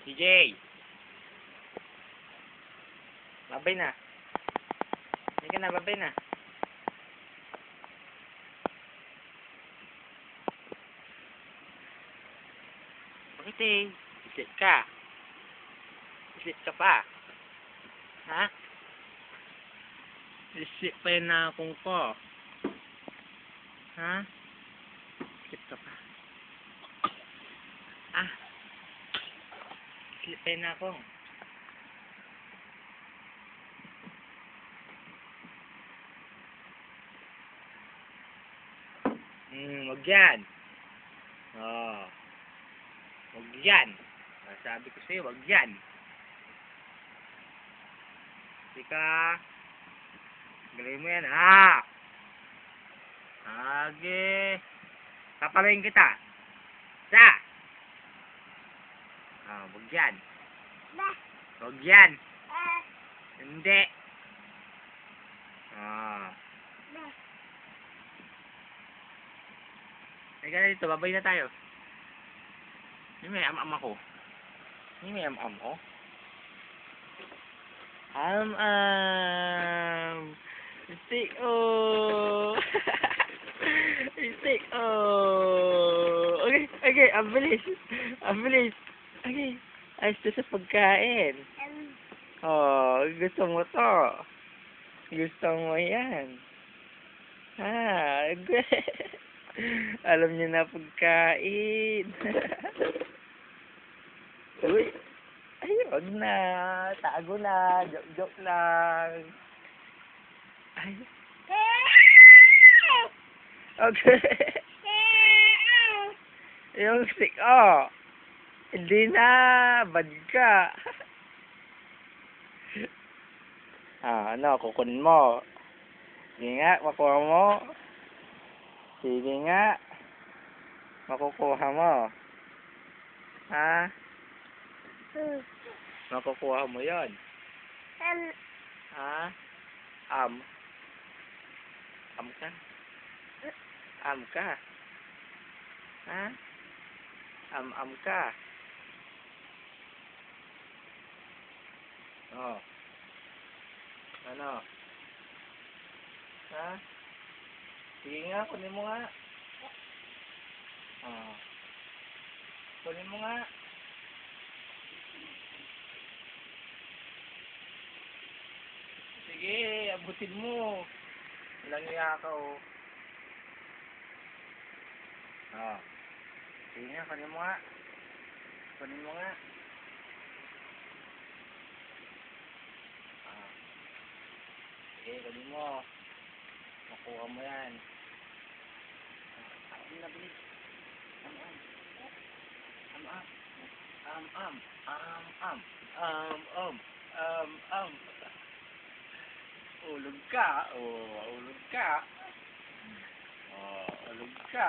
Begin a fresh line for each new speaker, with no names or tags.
CJ! Babay na. Hindi ka na, babay na. Bakit eh? Islit ka. Islit ka pa. Ha? Islit pa yun na akong ko. Ha? Islit ka pa. Ah. Islit pa yun na akong. Wag yan. Oh. Wag yan. Sabi ko sa'yo, wag yan. Sika. Galawin mo yan, ha? Age. Papalayin kita. Sa. Wag yan. Wag yan. Hindi. Ay ka na dito, babay na tayo. Hindi may am-am ako. Hindi may am-am ko. Am-am. Stick oh. Stick oh. Okay, okay, ang bilis. Ang bilis. Okay. Ayos to sa pagkain. Oh, gusto mo to. Gusto mo yan. Alam niyo na pagkain. Uy. Ay, wag na. Tago na. Joke lang. Ay. Okay. Yung stick, oh. Hindi na. Bad ka. Ano, kukunin mo. Sige nga, makuha mo. Sige nga. Makukuha mo. Ha? Makukuha mo yon. Ha? Am ka? Am ka? Ha? Am ka? Oh. Ano? Ha? Sige nga, kunin mo nga. Kunin mo nga. Sige, abutin mo. Walang iya ka, oh. Sige nga, kunin mo nga. Kunin mo nga. Sige, kunin mo. Makuha mo yan. Nabilis. Ulog ka. Ulog ka. Ulog ka.